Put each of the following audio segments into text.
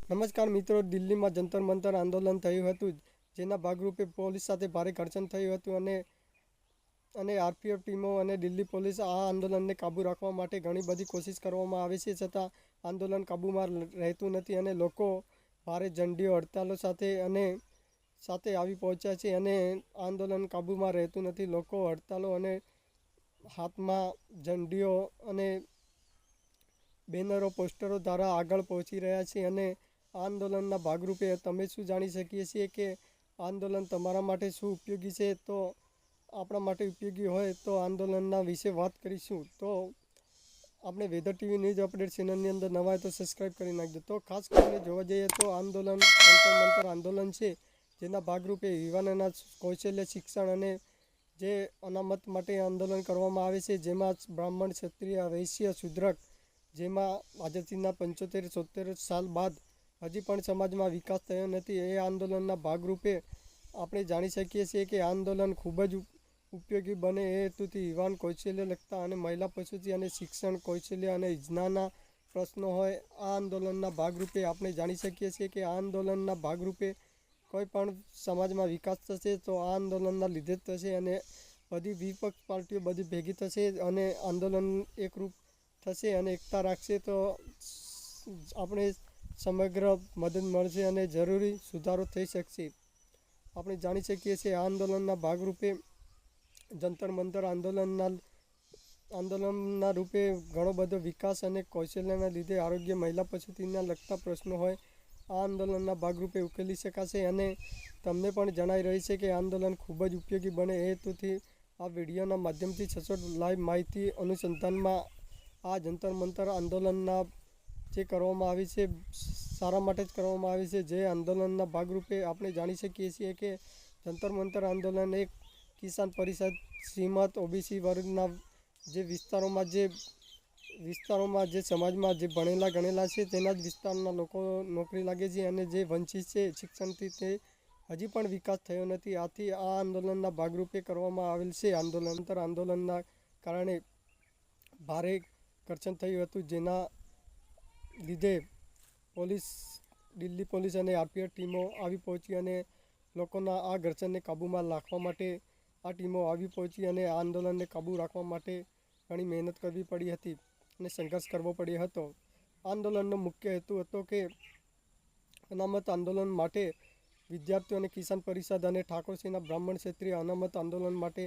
નમસ્કાર મિત્રો, દિલ્હીમાં જંતર મંતર આંદોલન થયું હતું, જેના ભાગરૂપે પોલીસ સાથે ભારે ઘર્ષણ થયું હતું અને આરપીએફ ટીમો અને દિલ્હી પોલીસ આ આંદોલનને કાબૂ રાખવા માટે ઘણી બધી કોશિશ કરવામાં આવે છે, છતાં આંદોલન કાબૂમાં રહેતું નથી અને લોકો ભારે ઝંડીઓ હડતાલો સાથે આવી પહોંચ્યા છે અને આંદોલન કાબૂમાં રહેતું નથી. લોકો હડતાલો અને હાથમાં ઝંડીઓ અને બેનરો, પોસ્ટરો દ્વારા આગળ પહોંચી રહ્યા છે અને આંદોલનના ભાગરૂપે તમે શું જાણી શકીએ છીએ કે આંદોલન તમારા માટે શું ઉપયોગી છે? તો આપણા માટે ઉપયોગી હોય તો આંદોલનના વિશે વાત કરીશું. તો આપણે વેધર ટીવી ન્યૂઝ અપડેટ ચેનલની અંદર નવા હોય તો સબસ્ક્રાઈબ કરી નાખજો. તો ખાસ કરીને જોવા જઈએ તો આંદોલન જંતર મંતર આંદોલન છે, જેના ભાગરૂપે યુવાનોના કૌશલ્ય શિક્ષણ અને જે અનામત માટે આંદોલન કરવામાં આવે છે, જેમાં બ્રાહ્મણ, ક્ષત્રિય, વૈશ્ય, શૂદ્રક, જેમાં આઝાદીના 75-76 સાલ બાદ હજી પણ સમાજમાં વિકાસ થયો નથી. એ આંદોલનના ભાગરૂપે આપણે જાણી શકીએ છીએ કે આંદોલન ખૂબ જ ઉપયોગી બને એ હેતુથી યુવાન કૌશલ્ય લગતા અને મહિલા પ્રસૂતિ અને શિક્ષણ, કૌશલ્ય અને યોજનાના પ્રશ્નો હોય. આ આંદોલનના ભાગરૂપે આપણે જાણી શકીએ છીએ કે આ આંદોલનના ભાગરૂપે કોઈ પણ સમાજમાં વિકાસ થશે તો આ આંદોલનના લીધે જ થશે અને બધી વિપક્ષ પાર્ટીઓ બધી ભેગી થશે અને આંદોલન એકરૂપ થશે અને એકતા રાખશે તો આપણે સમગ્ર મદદ મળશે અને જરૂરી સુધારો થઈ શકશે. આપણે જાણી શકીએ છીએ આ આંદોલનના ભાગરૂપે જંતર મંતર આંદોલનના રૂપે ઘણો બધો વિકાસ અને કૌશલ્યના લીધે આરોગ્ય, મહિલા પ્રસૂતિના લગતા પ્રશ્નો હોય આ આંદોલનના ભાગરૂપે ઉકેલી શકાશે અને તમને પણ જણાઈ રહી છે કે આંદોલન ખૂબ જ ઉપયોગી બને એ હેતુથી આ વિડીયોના માધ્યમથી સચોટ લાઈવ માહિતી અનુસંધાનમાં આ જંતર મંતર આંદોલનના જે કરવામાં આવી છે સારા માટે જ કરવામાં આવી છે. જે આંદોલનના ભાગરૂપે આપણે જાણી શકીએ છીએ કે જંતર મંતર આંદોલન એક કિસાન પરિષદ, શ્રીમત, ઓબીસી વર્ગના જે વિસ્તારોમાં જે સમાજમાં જે ભણેલા ગણેલા છે તેના જ વિસ્તારના લોકો નોકરી લાગે છે અને જે વંચિત છે શિક્ષણથી તે હજી પણ વિકાસ થયો નથી. આથી આ આંદોલનના ભાગરૂપે કરવામાં આવેલ છે. આંદોલનના કારણે ભારે ઘર્ષણ થયું હતું, જેના લીધે દિલ્હી પોલીસ અને આરપીએફ ટીમો આવી પહોંચી અને લોકોના આ ઘર્ષણને કાબૂમાં રાખવા માટે આ ટીમો આવી પહોંચી અને આ આંદોલનને કાબૂ રાખવા માટે ઘણી મહેનત કરવી પડી હતી અને સંઘર્ષ કરવો પડ્યો હતો. આંદોલનનો મુખ્ય હેતુ હતો કે અનામત આંદોલન માટે વિદ્યાર્થીઓ અને કિસાન પરિષદ અને ઠાકોરસીના બ્રાહ્મણ ક્ષત્રિય અનામત આંદોલન માટે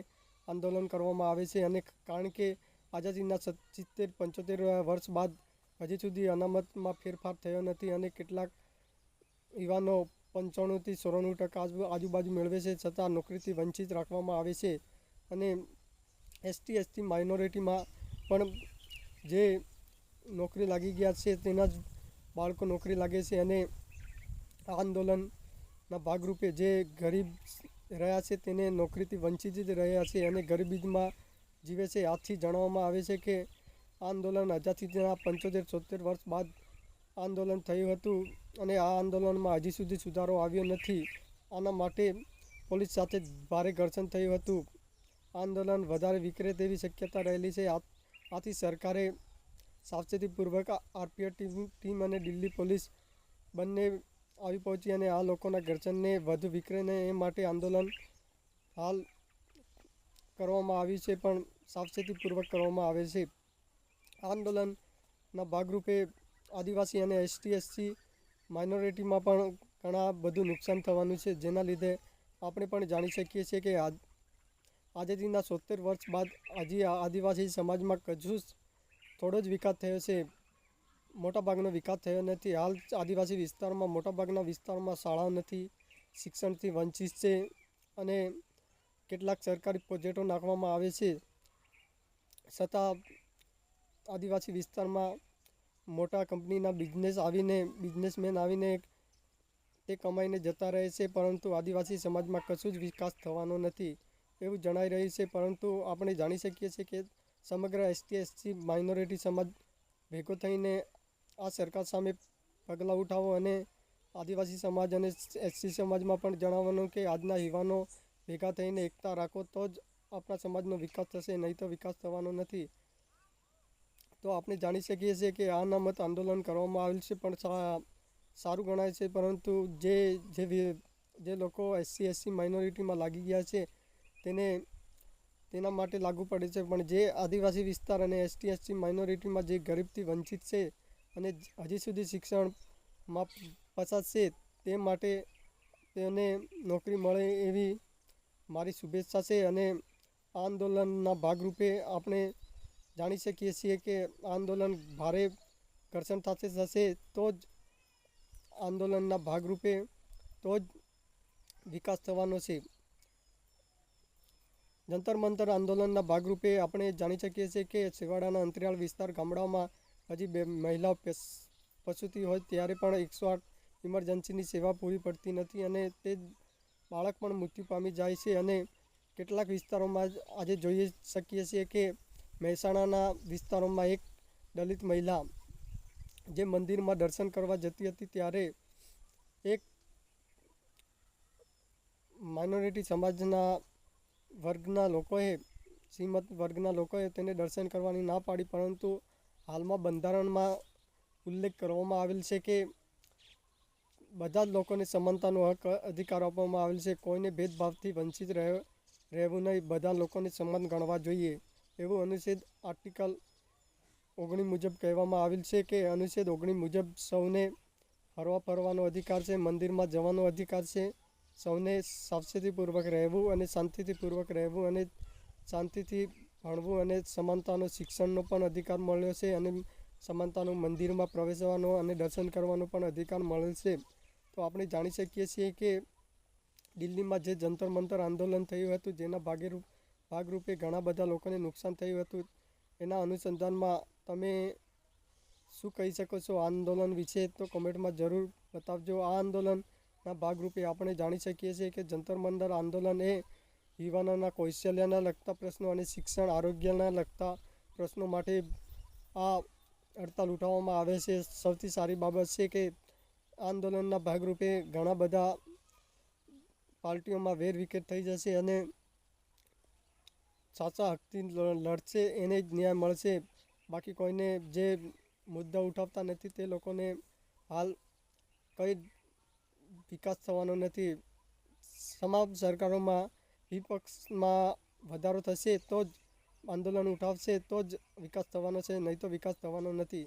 આંદોલન કરવામાં આવે છે અને કારણ કે આઝાદીના 70-75 વર્ષ બાદ હજી સુધી અનામતમાં ફેરફાર થયો નથી અને કેટલાક યુવાનો 95-96% આજુબાજુ મેળવે છે, છતાં નોકરીથી વંચિત રાખવામાં આવે છે અને એસટી માઇનોરિટીમાં પણ જે નોકરી લાગી ગયા છે તેના જ બાળકો નોકરી લાગે છે અને આ આંદોલનના ભાગરૂપે જે ગરીબ રહ્યા છે તેને નોકરીથી વંચિત જ રહ્યા છે અને ગરીબીમાં જીવે છે. આથી જણાવવામાં આવે છે કે આંદોલન આઝાદીના 75-76 વર્ષ બાદ આંદોલન થયું હતું અને આ આંદોલનમાં હજી સુધી સુધારો આવ્યો નથી. આના માટે પોલીસ સાથે ભારે ઘર્ષણ થયું હતું. આંદોલન વધારે વિખરે તેવી શક્યતા રહેલી છે. આથી સરકારે સાવચેતીપૂર્વક આરપીએફ ટીમ અને દિલ્હી પોલીસ બંને આવી પહોંચી અને આ લોકોના ઘર્ષણને વધુ વિખરે નહીં એ માટે આંદોલન હાલ કરવામાં આવ્યું છે, પણ સાવચેતીપૂર્વક કરવામાં આવે છે. આંદોલનના ભાગરૂપે આદિવાસી અને એસટી માઇનોરિટીમાં પણ ઘણા બધું નુકસાન થવાનું છે, જેના લીધે આપણે પણ જાણી શકીએ છીએ કે આઝાદીના 70 વર્ષ બાદ હજી આદિવાસી સમાજમાં થોડો જ વિકાસ થયો છે, મોટાભાગનો વિકાસ થયો નથી. હાલ આદિવાસી વિસ્તારમાં મોટાભાગના વિસ્તારમાં શાળાઓ નથી, શિક્ષણથી વંચિત છે અને કેટલાક સરકારી પ્રોજેક્ટો નાખવામાં આવે છે, છતાં આદિવાસી વિસ્તારમાં મોટા કંપનીના બિઝનેસમેન આવીને તે કમાઈને જતા રહે છે, પરંતુ આદિવાસી સમાજમાં કશું જ વિકાસ થવાનો નથી એવું જણાઈ રહ્યું છે. પરંતુ આપણે જાણી શકીએ છીએ કે સમગ્ર એસટી માઇનોરિટી સમાજ ભેગો થઈને આ સરકાર સામે પગલાં ઉઠાવો અને આદિવાસી સમાજ અને એસટી સમાજમાં પણ જણાવવાનું કે આજના યુવાનો ભેગા થઈને એકતા રાખો તો જ આપણા સમાજનો વિકાસ થશે, નહીં તો વિકાસ થવાનો નથી. તો આપણે જાણી શકીએ છીએ કે આ અનામત આંદોલન કરવામાં આવેલ છે પણ સારું ગણાય છે, પરંતુ જે લોકો SC/ST માઇનોરિટીમાં લાગી ગયા છે તેના માટે લાગુ પડે છે, પણ જે આદિવાસી વિસ્તાર અને ST/SC માઇનોરિટીમાં જે ગરીબથી વંચિત છે અને હજી સુધી શિક્ષણમાં પછાત છે તે માટે તેમને નોકરી મળે એવી મારી શુભેચ્છા છે. અને આ આંદોલનના ભાગરૂપે આપણે જાણી શકીએ છીએ કે આંદોલન ભારે ઘર્ષણ સાથે થશે તો જ આંદોલનના ભાગરૂપે તો જ વિકાસ થવાનો છે. જંતર મંતર આંદોલનના ભાગરૂપે આપણે જાણી શકીએ છીએ કે છેવાડાના અંતરિયાળ વિસ્તાર ગામડાઓમાં હજી મહિલાઓ પ્રસૂતિ હોય ત્યારે પણ 108 ઇમરજન્સીની સેવા પૂરી પડતી નથી અને તે બાળક પણ મૃત્યુ પામી જાય છે. અને કેટલાક વિસ્તારોમાં આજે જોઈ શકીએ છીએ કે મહેસાણાના વિસ્તારોમાં એક દલિત મહિલા જે મંદિરમાં દર્શન કરવા જતી હતી ત્યારે એક માઇનોરિટી સમાજના શ્રીમંત વર્ગના લોકોએ તેને દર્શન કરવાની ના પાડી, પરંતુ હાલમાં બંધારણમાં ઉલ્લેખ કરવામાં આવેલ છે કે બધા જ લોકોને સમાનતાનો હક અધિકાર આપવામાં આવેલ છે. કોઈને ભેદભાવથી વંચિત રહેવું નહીં, બધા લોકોને સમાન ગણવા જોઈએ એવું અનુચ્છેદ આર્ટિકલ 19 મુજબ કહેવામાં આવેલ છે કે અનુચ્છેદ 19 મુજબ સૌને હરવા ફરવાનો અધિકાર છે, મંદિરમાં જવાનો અધિકાર છે, સૌને સાવચેતીપૂર્વક રહેવું અને શાંતિપૂર્વક રહેવું અને શાંતિથી ભણવું અને સમાનતાનો શિક્ષણનો પણ અધિકાર મળ્યો છે અને સમાનતાનો મંદિરમાં પ્રવેશવાનો અને દર્શન કરવાનો પણ અધિકાર મળેલ છે. તો આપણે જાણી શકીએ છીએ કે દિલ્હીમાં જે જંતર મંતર આંદોલન થયું હતું જેના ભાગરૂપે ઘણા બધા લોકોને નુકસાન થયું હતું, એના અનુસંધાનમાં તમે શું કહી શકો છો આંદોલન વિશે તો કમેન્ટમાં જરૂર બતાવજો. આ આંદોલનના ભાગરૂપે આપણે જાણી શકીએ છીએ કે જંતર મંતર આંદોલન એ યુવાનોના કૌશલ્યના લગતા પ્રશ્નો અને શિક્ષણ આરોગ્યના લગતા પ્રશ્નો માટે આ હડતાલ ઉઠાવવામાં આવે છે. સૌથી સારી બાબત છે કે આંદોલનના ભાગરૂપે ઘણા બધા પાર્ટીઓમાં વેરવિખેર થઈ જશે અને સાચા હકથી લડશે એને જ ન્યાય મળશે. બાકી કોઈને જે મુદ્દા ઉઠાવતા નથી તે લોકોને હાલ કંઈ વિકાસ થવાનો નથી. તમામ સરકારોમાં વિપક્ષમાં વધારો થશે તો જ આંદોલન ઉઠાવશે તો જ વિકાસ થવાનો છે, નહીં તો વિકાસ થવાનો નથી.